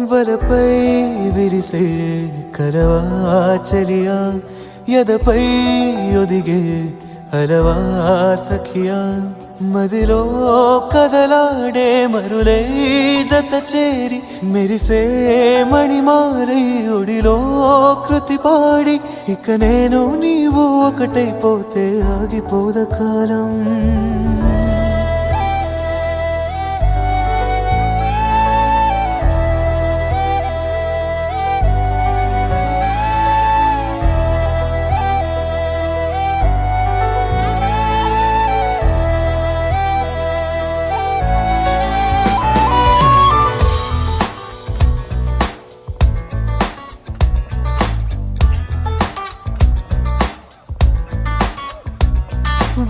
వలపై విరిసే కరవా చలియా యదపై ఒదిగే అలవా సఖియా మదిలో కదలాడే మరులై జత చేరి మెరిసే మణిమారై ఒడిలో కృతి పాడి ఇక నేను నీవు ఒకటైపోతే ఆగిపోద కాలం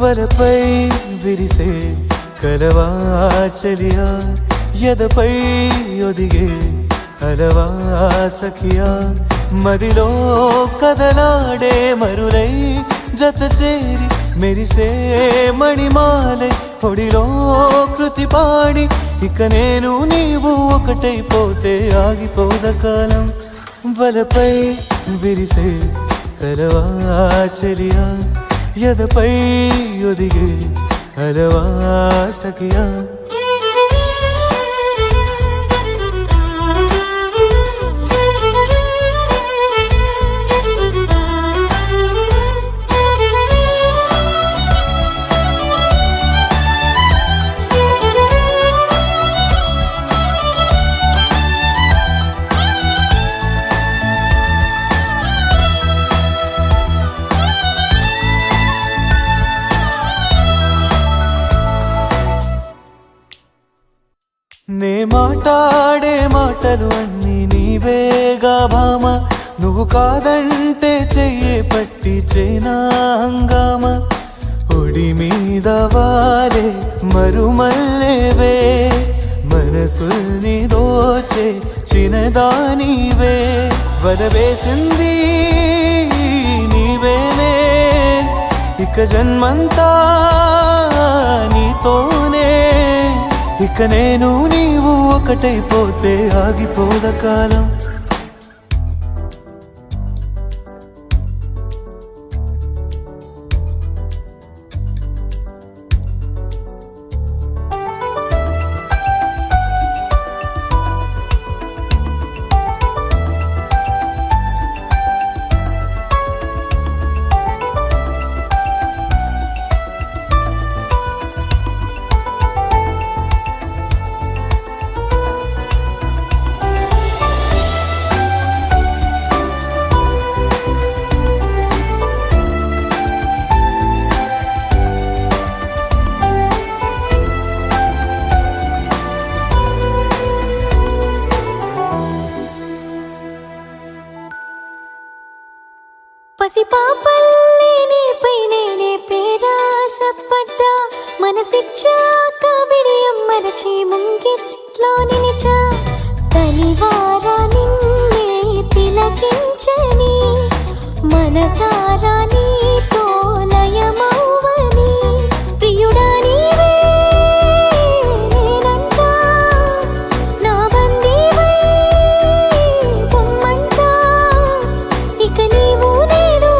వలపై విరిసే కలవా చలియా యదపై ఒదిగే అలవా సఖియా మదిలో కదలాడే మరులై జత చేరి మెరిసే మణిమాలై ఒడిలో కృతి పాడి ఇక నేను నీవు ఒకటైపోతే ఆగిపోద కాలం వలపై విరిసే కలవా చలియా యదపై ఒదిగే అలవా సఖియా నే మాట్లాడే మాటలు అన్నీ నీవేగా భామ నువ్వు కాదంటే చెయ్యే పట్టి చేనా హంగామ ఒడి మీద వాలే మరుమల్లేవే మనసుల్ని దోచే చిన్నదానివే వలవేసింది నీవేనే ఇక జన్మంతా నీతోనే ఇక నేను నీవు ఒకటైపోతే ఆగిపోద కాలం పసిపాపల్లే నీపై నేనే పేరాసపడ్డా మనసిచ్చాక బిడియం మరచి ముంగిట్లో నిలిచా తనివారా నిన్నే తిలకించని మనసారా నీతో లయమౌవని ప్రియుడా నీవే నేనంటా నా బందీవై పొమ్మంటా ఇక నీవు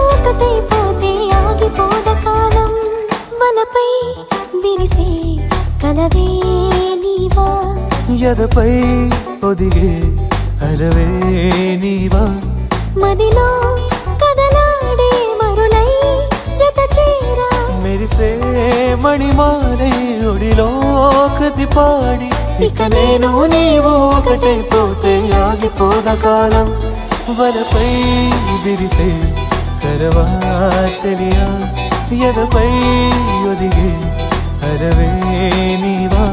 ఒకటైపోతే ఆగిపోద కాలం వలపై విరిసే కలవే నీవా యదపై ఒదిగే అలవే నీవా మదిలో కదలాడే మరులై జత చేరా మెరిసే మణిమాలై ఒడిలో కృతి పాడి ఇక నేను నీవు ఒకటైపోతే ఆగిపోద కాలం వలపై విరిసే కరవా చలియా యదపై ఒదిగే అలవే నీవా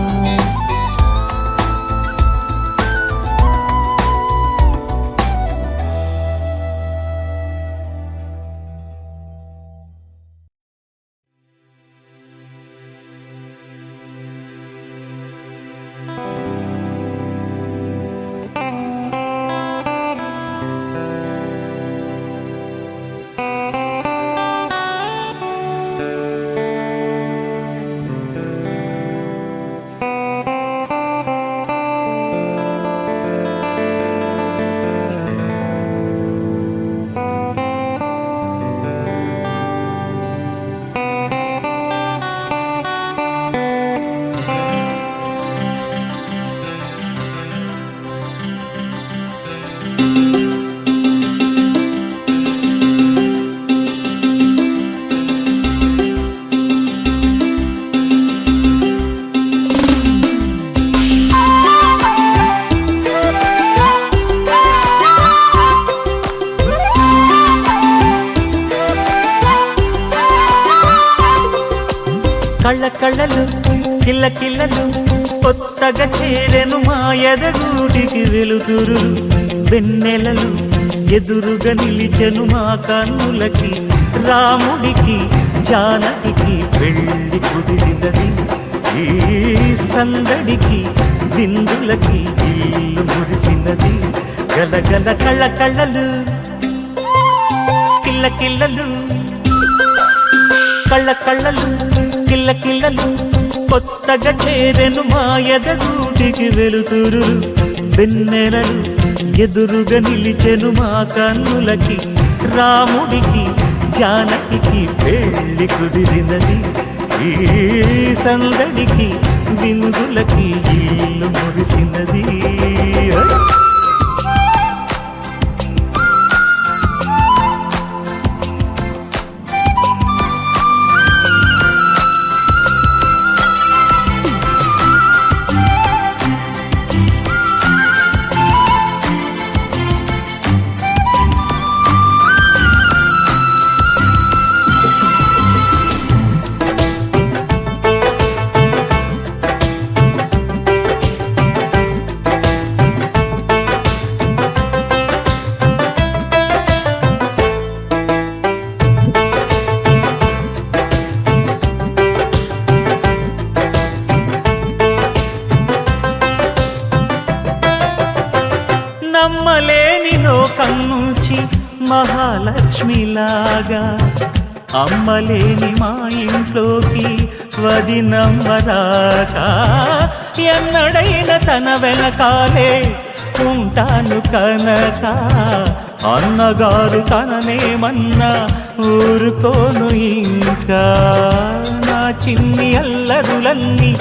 కళ్ళ కళ్ళలు కిల్ల కిల్లలు కొత్తగా చేరెను మా ఎదగూటికి వెలుతురు వెన్నెలలు ఎదురుగా నిలిచెను మా కన్నులకి రాముడికి జానకి పెళ్ళి కుదిరినది ఈ సందడికి విందులకి ఇల్లు మురిసినది గలగల కళ్ళ కళ్ళలు కిల్ల కిల్లలు కళ్ళ కళ్ళలు కిల్ల కిల్లలు కొత్తగా చేరెను మా ఎదగూటికి వెలుతురు వెన్నెలలు ఎదురుగా నిలిచెను మా కన్నులకి రాముడికి జానకి పెళ్ళి కుదిరినది ఈ సందడికి విందులకి ఇల్లు మురిసినది నమ్మలేని లోకం నుంచి మహాలక్ష్మిలాగా అమ్మలేని మా ఇంట్లోకి వదినమ్మరాక ఎన్నడైన తన వెనకాలే ఉంటాను కనక అన్నగారు తననేమన్నా ఊరుకోను ఇంకా నా చిన్ని అల్లరులన్నీ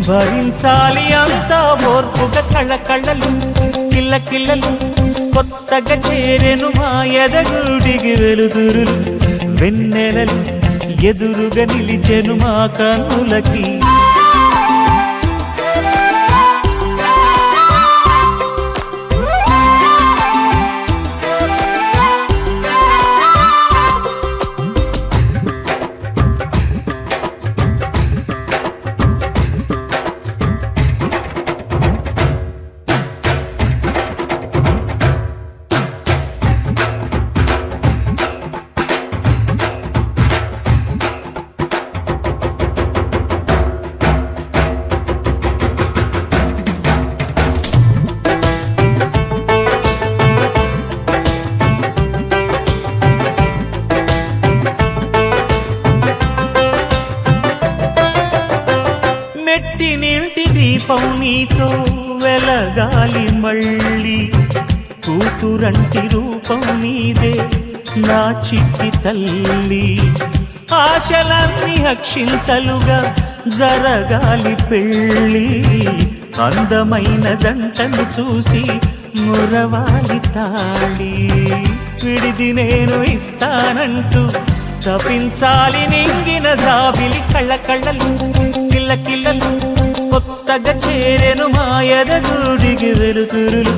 భరించాలి అంతా ఓర్పుగా కళ్ళ కళ్ళలు కిల్ల కిల్లలు కొత్తగా చేరెను మా ఎదగూడికి వెలుతురులు వెన్నెలలు ఎదురుగా నిలిచెను మా కన్నులకి నెట్టినింటి దీపం నీతో వెలగాలి మళ్ళీ కూతురంటి రూపం నీదే నా చిట్టి తల్లి ఆశలన్నీ అక్షింతలుగా జరగాలి పెళ్ళి అందమైన దంటను చూసి మురవాలి తాళి విడిది నేను ఇస్తానంటూ తపించాలి నింగిన జాబిలి కళ్ళ కళ్ళలు కిల్ల కిల్లలు కొత్తగా చేరెను మా ఎదగూడికి వెలుతురులు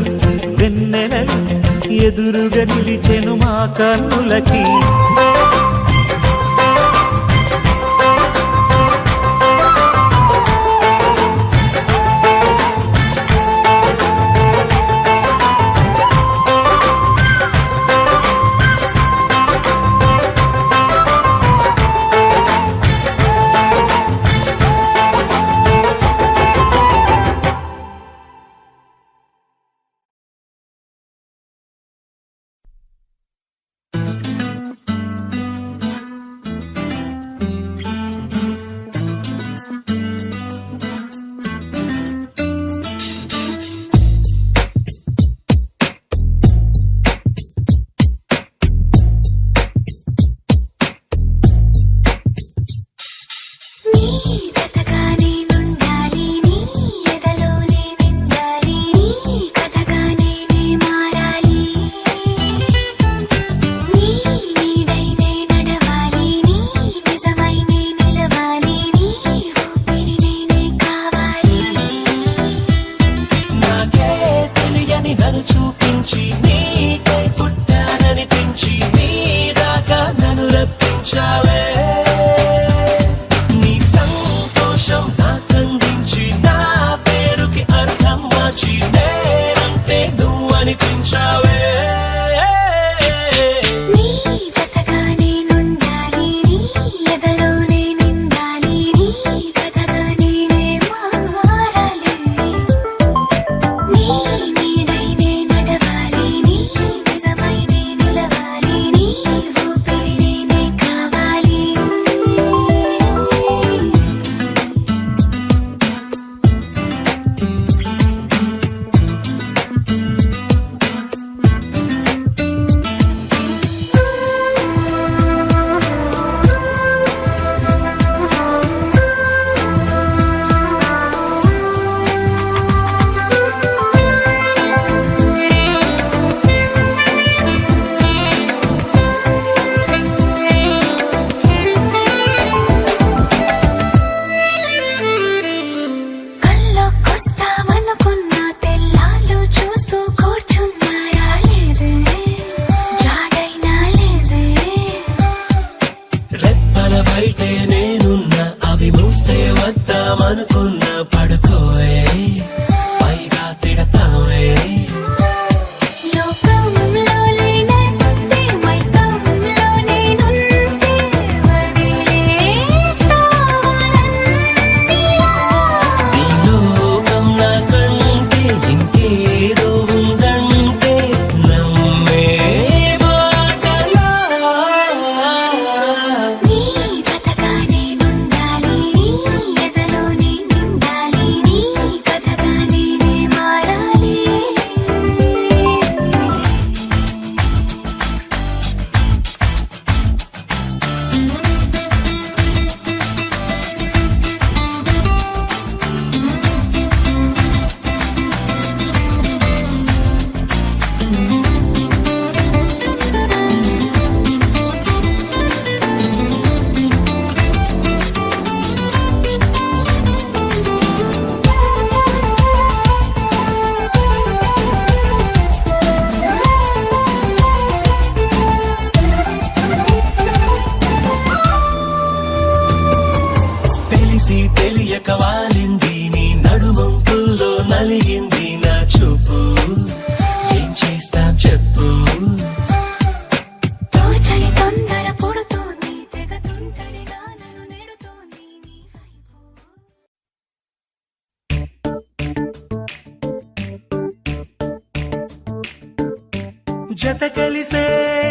వెన్నెలలు ఎదురుగా నిలిచెను మా కన్నులకి రప్పించావే నీ సంగ చేసావే నీ జతగా నేనుండాలి నీ ఎదలోనే నిండాలి నీ కథగా నేనే మారాలి నీ నీడై నే నడవాలి నీ నిజమై నే నిలవాలి నీ ఊపిరి నేనే కావాలి కల్లోకొస్తామనుకున్న తెల్లాళ్ళు చూస్తూ కూర్చున్నారా లేదే జాడైనా లేదే రెప్పల బయటే నేనున్నా అవి మూస్తే వద్దామనుకున్నా పడుకోవే పైగా తిడతావే లోకంలో లేనంటే మైకంలో నేనుంటే వదిలేస్తావా నన్నిలా నీ లోకం నాకంటే ఇంకేదో ఉందంటే నమ్మే మాటలా నీ జతగా నేనుండాలి నీ ఎదలోనే నిండాలి నీ కథగా నేనే మారాలి తెలిసి తెలియక వాలింది నీ నడుమంపుల్లో నలిగింది నా చూపు ఏం చేస్తాం చెప్పు తోచని తొందర పుడుతోంది తెగ తుంటరిగా నన్ను నెడుతోంది నీ వైపు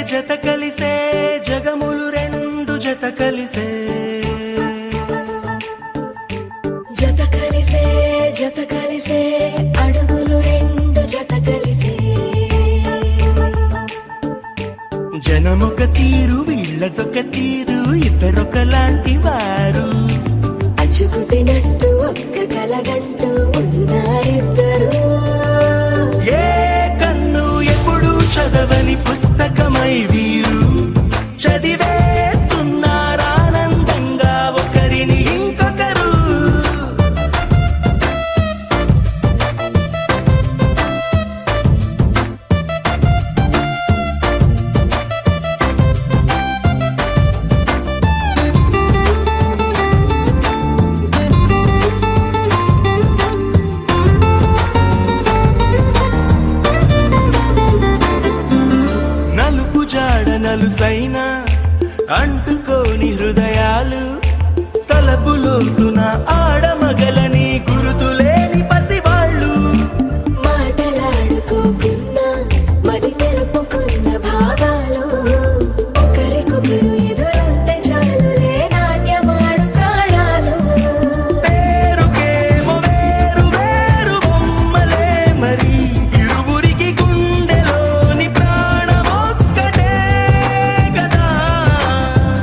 జత కలిసే జగములు రెండు జత కలిసే జత కలిసే అడుగులు రెండు జత కలిసే జనమొక తీరు వీళ్ళదొక తీరు ఇద్దరొకలాంటి వారు అచ్చుకుతినట్టు ఒక్క కలగంటూ ఉన్నారిద్దరు ఏ కన్ను ఎప్పుడు చదవని పుస్తకమై వీరు చదివేస్తున్నారానందంగా ఒకరిని ఇంకొకరు నలుసైన అంటుకోని హృదయాలు తలపులోతున ఆడమగలని గురుతులేని పసివాళ్ళు మాటలాడుకోకున్నా మరి తెలుపుకున్న భావాలు ఒకరికొకరు ఎదురుంటే చాలులే నాట్యమాడు ప్రాణాలు పేరుకేమో వేరు వేరు బొమ్మలే మరి ఇరువురికి గుండెలోని ప్రాణమొక్కటే కదా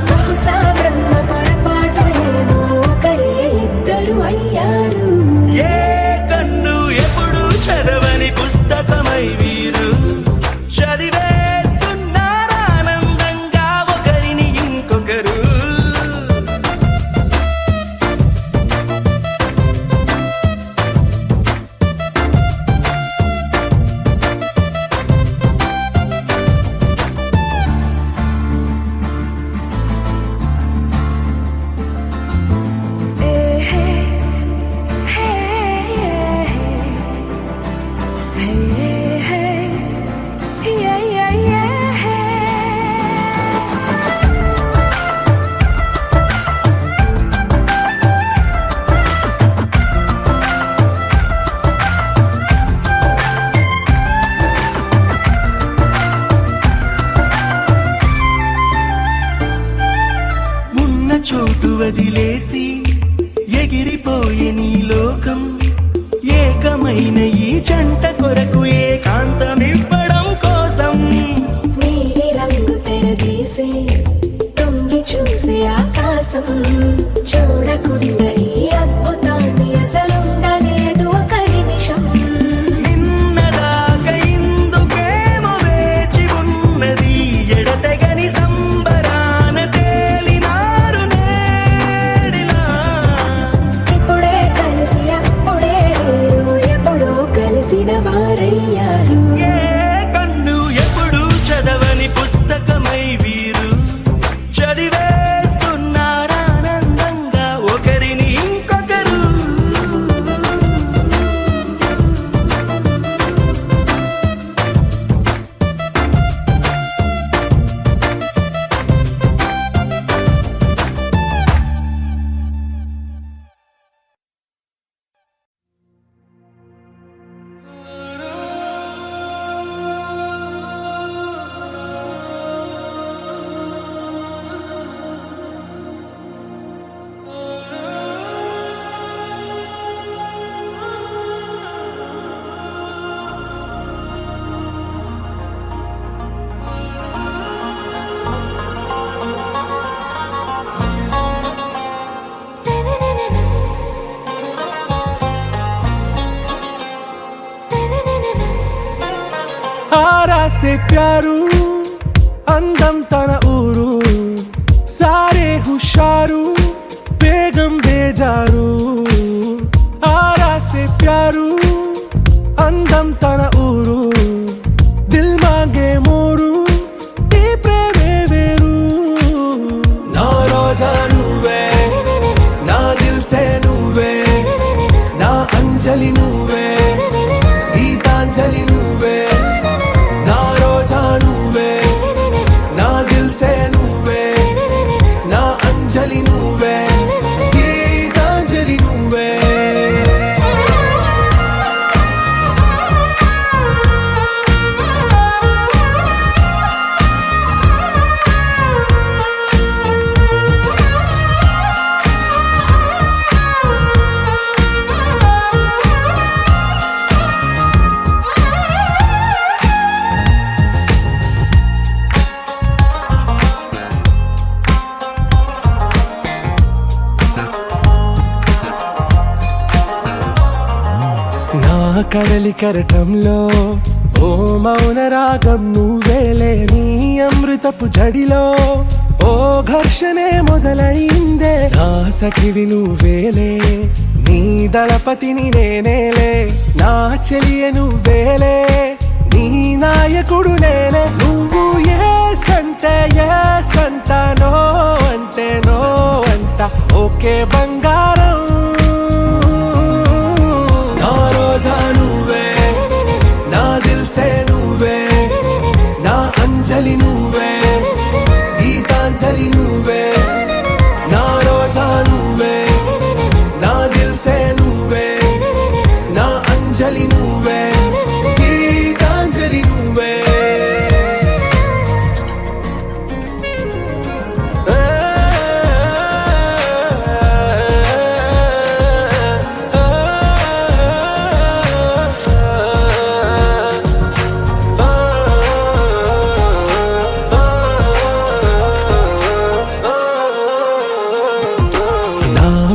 బహుశా బ్రహ్మ పొరపాటు ఏమో ఒకరే ఇద్దరు అయ్యారు ఏ కన్ను ఎప్పుడు చదవని పుస్తకమై వీరు చదివే వదిలేసి ఎగిరిపోయే నీ లోకం ఏకమైన ఈ జంట కొరకు ఏకాంతమివ్వడం కోసం నీలి రంగు తెరదీసి తొంగి చూసే ఆకాశం చూడకుండా ఈ అద్భుతాన్ని అసలుండలేదు ఒక నిమిషం నిన్నదాకా ఇందుకేమో వేచి ఉన్నది ఎడతెగని సంబరాన తేలినారు నేడిలా ఇప్పుడే కలిసి అప్పుడే లేరు ఎప్పుడో కలిసిన వారయ్యారు ఏ కన్ను ఎప్పుడు చదవని పుస్తకమై వీరు చదివేస్తున్నారానందంగా ఒకరిని ఇంకొకరు आरा से प्यारू అందం తన ఊరు సారే హుషారు బేగం బేజారు ఆరా से प्यारू అందం తన ఊరు దిల్ మాంగే మోరు ఈ ప్రేమే వేరు నా రోజా నువ్వే నా దిల్ సే నువ్వే నా అంజలి నువ్వే గీతాంజలి నువ్వే నా రోజా నువ్వే నా దిల్ సే నువ్వే నా అంజలి నువ్వే గీతాంజలి నువ్వే నా కడలి కరటంలో ఓ మౌన రాగం నువ్వేలే నీ అమృతపు జడిలో ఓ ఘర్షణే మొదలైందే నా సఖివి నువ్వేలే నీ దళపతిని నేనేలే నా చెలియ నువ్వేలే నీ నాయకుడు నేనే నువ్వు ఏ సంట నో అంటే నో అంట ఓకే బంగారం నా రోజా నువ్వే నా దిల్ సే నువ్వే నా అంజలి నువ్వే గీతాంజలి నువ్వే నా రోజా నువ్వే నా దిల్ సే నువ్వే నా అంజలి నువ్వే గీతాంజలి నువ్వే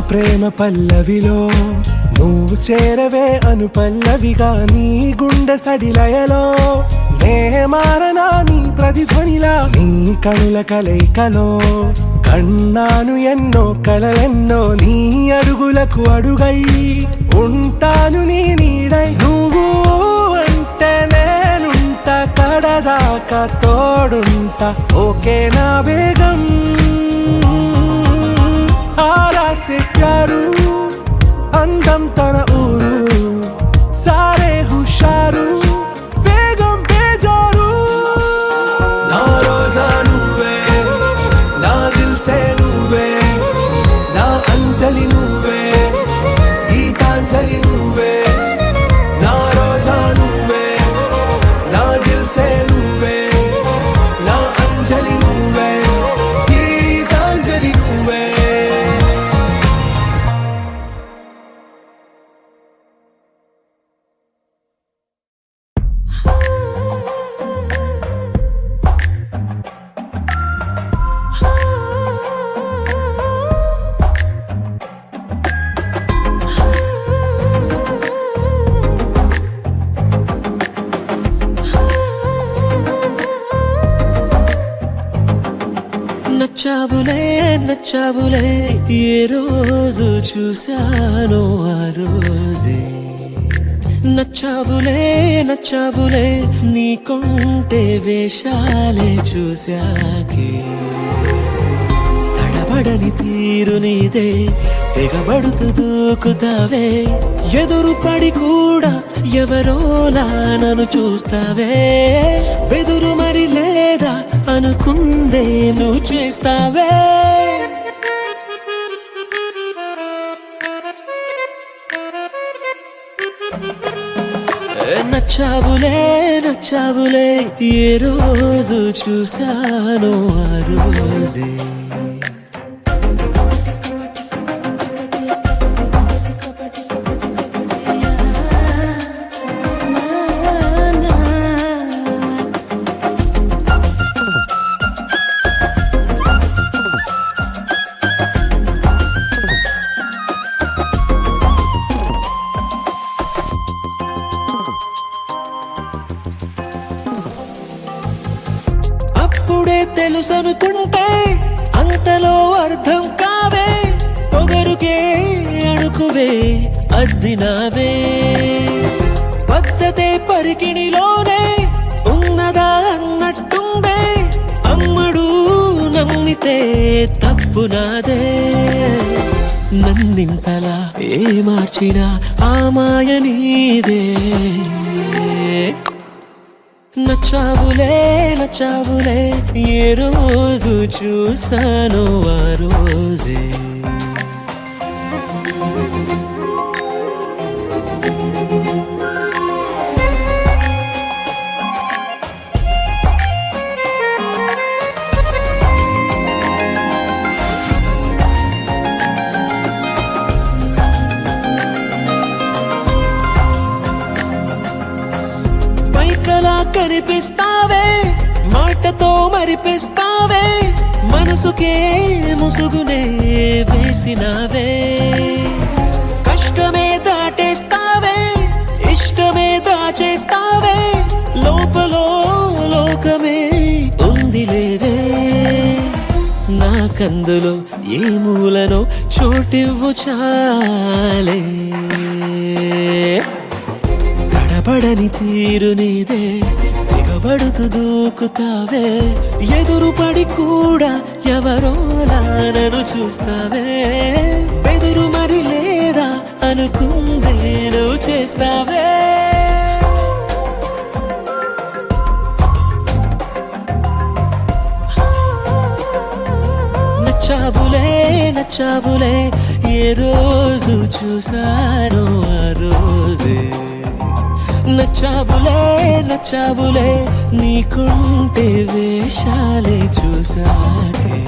ప్రేమ పల్లవిలో నువ్వు చేరవే అను పల్లవిగా నీ గుండె సడిలయలో నే మారనా నీ ప్రతిధ్వనిలా నీ కనుల కలయికలో కన్నాను ఎన్నో కలలెన్నో నీ అడుగులకు అడుగై ఉంటాను నీ నీడై నువ్వు అంటే నేనుంట కడదాకా తోడుంటా ఓకే నా బేగం आरा से प्यारू అందం తన ఊరు సారే హుషారు బేగం బేజారు నా రోజా నువ్వే నా దిల్ సే నువ్వే నా అంజలి నువ్వే గీతాంజలి నువ్వే నా రోజా నువ్వే నా దిల్ సే నువ్వే నా అంజలి నువ్వే గీతాంజలి నువ్వే నచ్చావులే నచ్చావులే ఏ రోజు చూశానో ఆ రోజే నచ్చావులే నచ్చావులే నీకుంటే వేషాలే చూశాకే తడబడని తీరు నీదే తెగబడుతూ దూకుతావే ఎదురు పడి కూడా ఎవరోలా నన్ను చూస్తావే బెదురు మరి లేదా అనుకుందే నువ్వు చేస్తావే నచ్చావులే నచ్చావులే ఏ రోజు చూశానో ఆ రోజే అప్పుడే తెలుసనుకుంటే అంతలో అర్థం కావే పొగరుకే అణుకువే అద్దినావే పద్ధతే పరికిణిలోనే ఉన్నదా అన్నట్టుందే అమ్మడు నమ్మితే తప్పు నాదే నన్నింతలా ఏ మార్చినా ఆ మాయ నీదే నచ్చావులే నచ్చావులే ఏ రోజు చూశానో ఆ రోజే పైకలా కనిపిస్తావే మాటతో మరిపిస్తావే మనసుకే ముసుగునే వేసినావే కష్టమే దాటేస్తావే ఇష్టమే దాచేస్తావే లోపలో లోకమే ఉంది లేదే నాకందులో ఏ మూలనో చోటివ్వు చాలే తడబడని తీరు నీదే దిగబడుతూ దూకుతావే ఎదురు పడి కూడా ఎవరోలా నన్ను చూస్తావే బెదురు మరి లేదా అనుకుందే నువ్వు చేస్తావే నచ్చావులే నచ్చావులే ఏ రోజు చూశానో ఆ రోజే నచ్చావులే నచ్చావులే నీకుంటే వేషాలే చూసాకే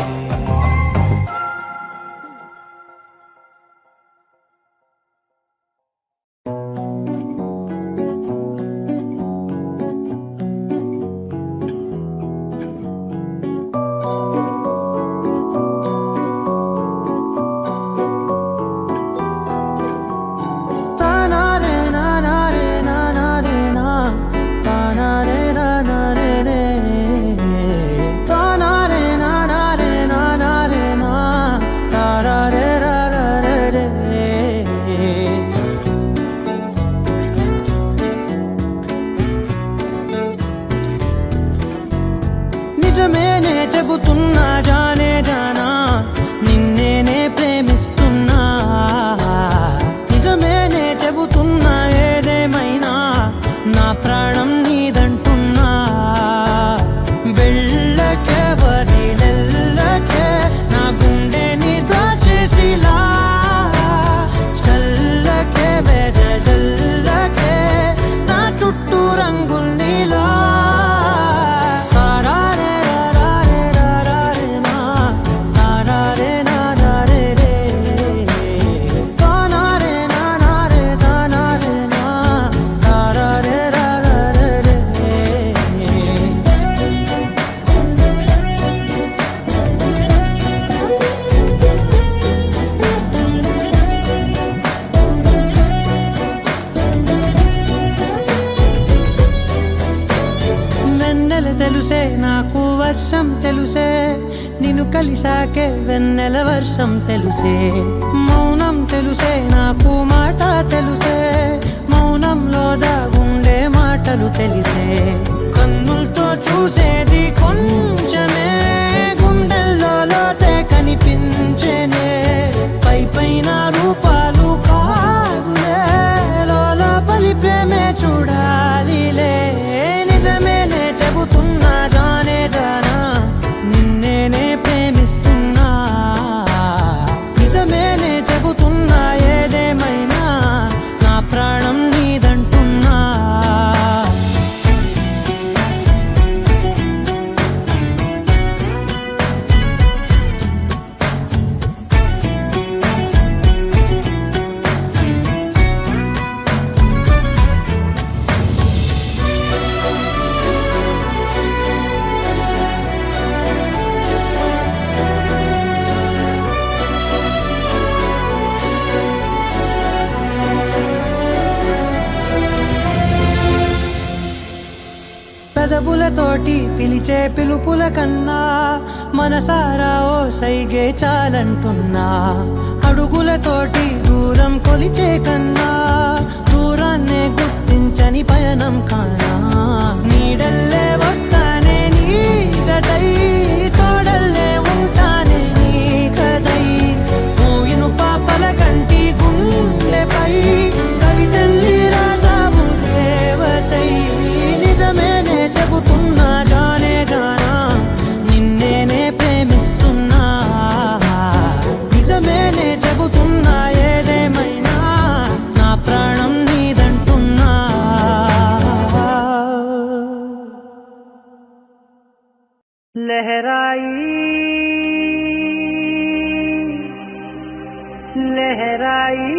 నిజమేనే చెబుతున్నా జానే జానా నిన్నేనే ప్రేమిస్తున్నా నిజమేనే చెబుతున్నా ఏదేమైనా నా ప్రాణం నీదంటున్నా వెళ్ళకే వదిలెల్లకే నా గుండెని దాచేసిలా చల్లకే వెదజల్లకే నా చుట్టూ రంగుల్నిలా తారారే రారే రారే నా నెల తెలుసే నాకు వర్షం తెలుసే నిన్ను కలిసాకే వెన్నెల వర్షం తెలుసే మౌనం తెలుసే నాకు మాట తెలుసే మౌనంలో దాగుండే మాటలు తెలిసే కన్నులతో చూసేది కొంచెమే గుండెల్లో లోతే కనిపించేనే పై పైన రూపాలు కాదులే లోపలి ప్రేమే చూడాలిలే నిజమేనే చెబుతున్నా జానే జానా నిన్నేనే ప్రేమిస్తున్నా నిజమేనే చెబుతున్నా ఏదేమైనా నా ప్రాణం నీదంటున్నా పెదవులతోటి పిలిచే పిలుపుల కన్నా మనసారా ఓ సైగే చాలంటున్నా అడుగులతోటి దూరం కొలిచే కన్నా దూరాన్నే గుర్తించని పయనం కానా నీడల్లే వస్తానే నీ జతై తోడల్లే ఉంటానే నీ కదై మూయిను పాపల కంటి గుండెపై కవితల్లి రాజావు దేవతై నిజమేనే చెబుతున్నా జానే జానా నిన్నేనే ప్రేమిస్తున్నా నిజమేనే చెబుతున్నా ఏదేమైనా నా ప్రాణం నీదంటున్నా లహరాయి లహరాయి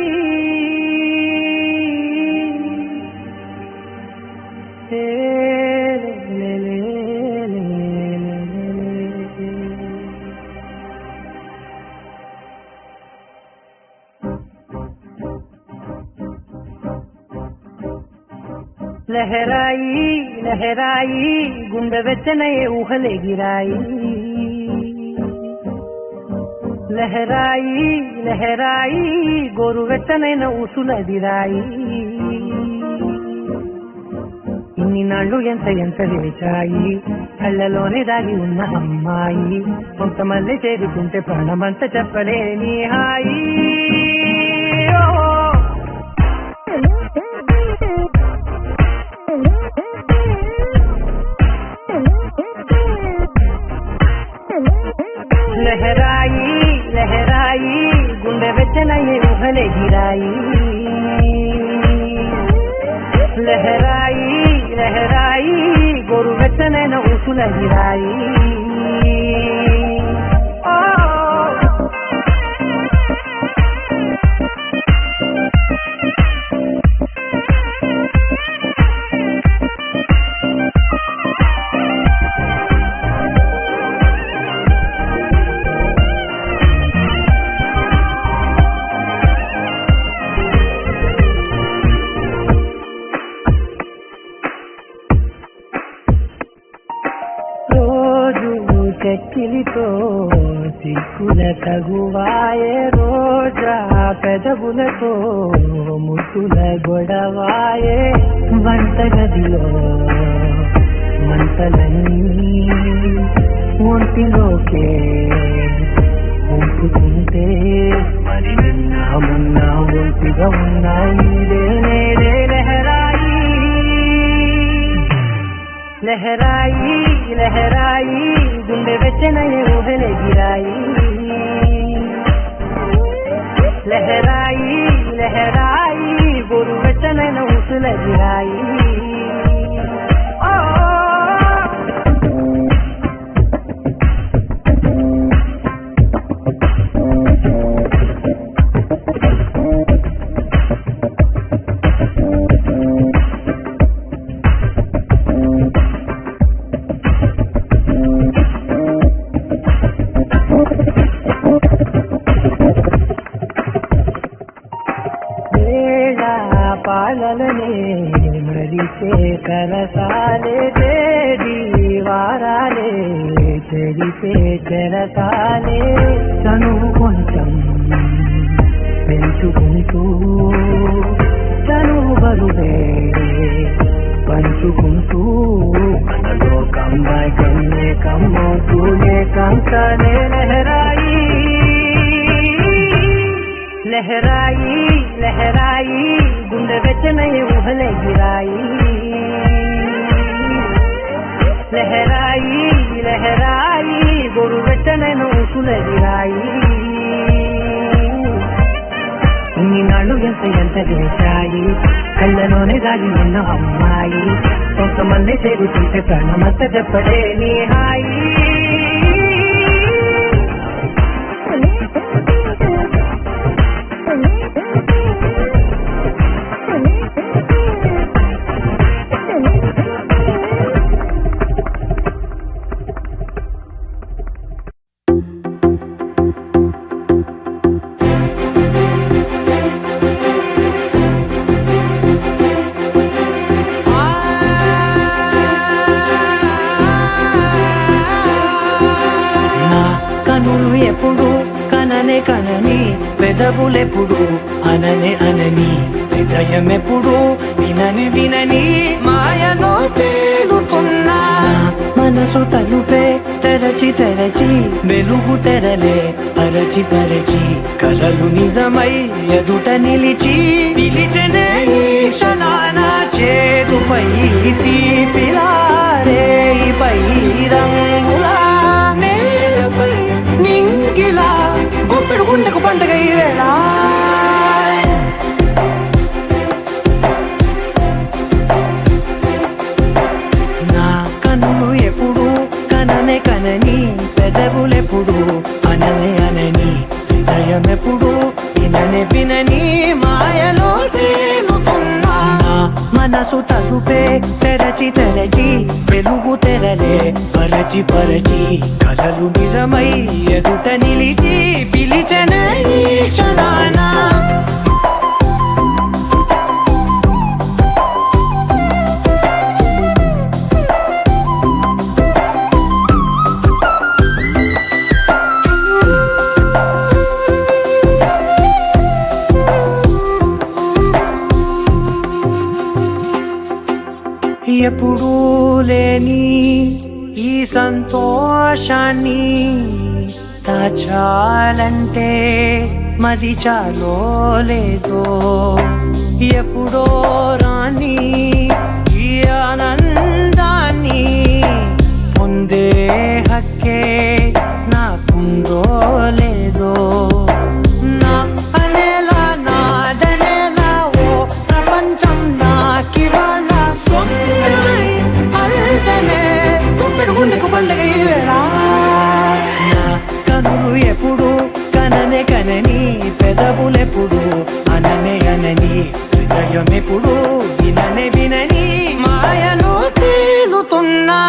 లహరాయి లహరాయి గుండె వెచ్చనయే ఊహలెగిరాయి లహరాయి లహరాయి గోరు వెచ్చనైన ఊసులదిరాయి ఇన్ని నాళ్ళు ఎంత ఎంత వేచాయి కళ్ళలోనే దాగి ఉన్న అమ్మాయి కొంతమంది చేరుకుంటే ప్రాణమంతా చెప్పలేని హాయి లహరాయి లహరాయి గుండె వెచ్చనయ్యే ఊహలెగిరాయి లహరాయి లహరాయి గోరు వెచ్చనైన ఊసులగిరాయి చెక్కిలితో సిక్కుల తగువాయే రోజా పెదవులతో ముసుల గొడవాయే వంటగదిలో మంటలన్నీ ఒంటిలోకే ఉంటుకుంటే మరి నిన్నా మొన్నా ఒంటిగా ఉన్నాయి నేనే లహరాయి లహరాయి లహరాయి గుండె వెచ్చనయ్యే ఊహలెగిరాయి లహరాయి లహరాయి గోరు వెచ్చనైన ఊసులగిరాయి పాలలనే మరిచే కరసాలే దేది వారాలే చెరిపే చెరకాలే చనువు కొంచెం పెంచుకుంటూ చనువు బరువే పంచుకుంటూ మనలో కమ్మాయి కన్నే కమ్మవుతూనే కంకనే లహరాయి లహరాయి లహరాయి గుండె వెచ్చనయ్య ఊహలే గిరాయి లహరాయి లహరాయి గొరు వెచ్చనైన ఊసులే గిరాయి ఇన్ని నాళ్ళు ఎంత ఎంత చేశాయి కళ్ళలోనే దాగి ఉన్న అమ్మాయి కొంతమంది చేరుతుంటే ప్రాణమంత చెప్పడే నీ హాయి కనులు ఎప్పుడు కననే కనని పెదవులెప్పుడు అననే అనని హృదయం ఎప్పుడు వినని వినని మాయలో తేలుతున్నా మనసు తలుపే తెరచి తెరచి వెలుగు తెరలే పరచి పరచి కలలు నిజమై ఎదుట నిలిచి పిలిచనే ఈ క్షణాన చేతుపై తీపిలారే పై రంగులా నేలపై నింగిలా గుప్పెడు గుండెకు పండుగ ఈ వేళ నా కన్నులు ఎప్పుడు కననే కనని పెదవులెప్పుడు అననే అనని హృదయం ఎప్పుడు విననే వినని మాయలో తేలుతున్నా మనసు తలుపే తెరచి తెరచి వెలుగు తెరలే పరచి పరచి కలలు నిజమై ఎదుట నిలిచి పిలిచనే ఈ క్షణాన ఎప్పుడూ లేని ఈ సంతోషాన్ని దాచాలంటే మది చాలో లేదో ఎప్పుడో రాని ఈ ఆనందాన్ని పొందే హక్కే నాకుందో లేదో నా అనేలా నాదనేలా ఓ ప్రపంచం నాకివాళ్ళ పండుగ ఈ వేళ నా కనులు ఎప్పుడు కననే కనని పెదవులెప్పుడు అననే అనని హృదయం ఎప్పుడు విననే వినని మాయలో తేలుతున్నా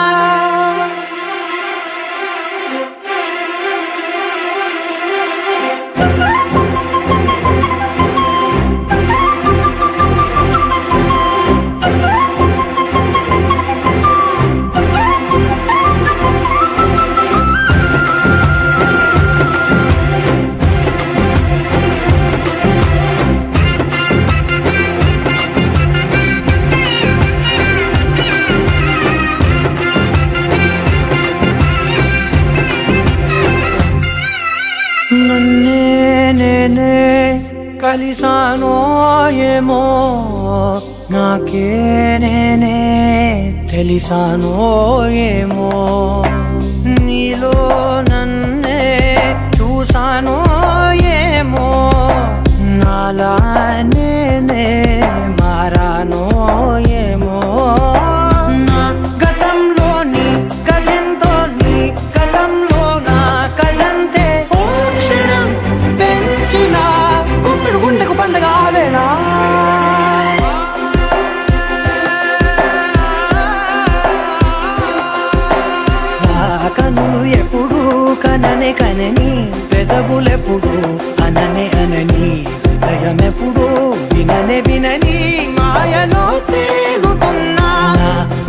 నన్నే నేనే కలిసానో ఏమో నాకే నేనే తెలిసానో ఏమో నీలో నన్నే చూసానో ఏమో నాలా నేనే మారానో ఏమో నా గతంలోని కథంతో నీ గతంలో నా కథంతే ఓ క్షణం పెంచిన గుప్పెడు గుండెకు పండగ ఆవేనా కనులు ఎప్పుడు కననే కనని పెదవులెప్పుడు అననే అనని హృదయం ఎప్పుడు విననే వినని మాయలో తేలుతున్నా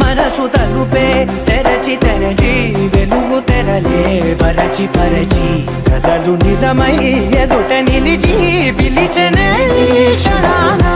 మనసు తలుపే తెరచి తెరచి వెలుగు తెరలే పరచి పరచి కలలు నిజమై ఎదుట నిలిచి పిలిచనే క్షణానా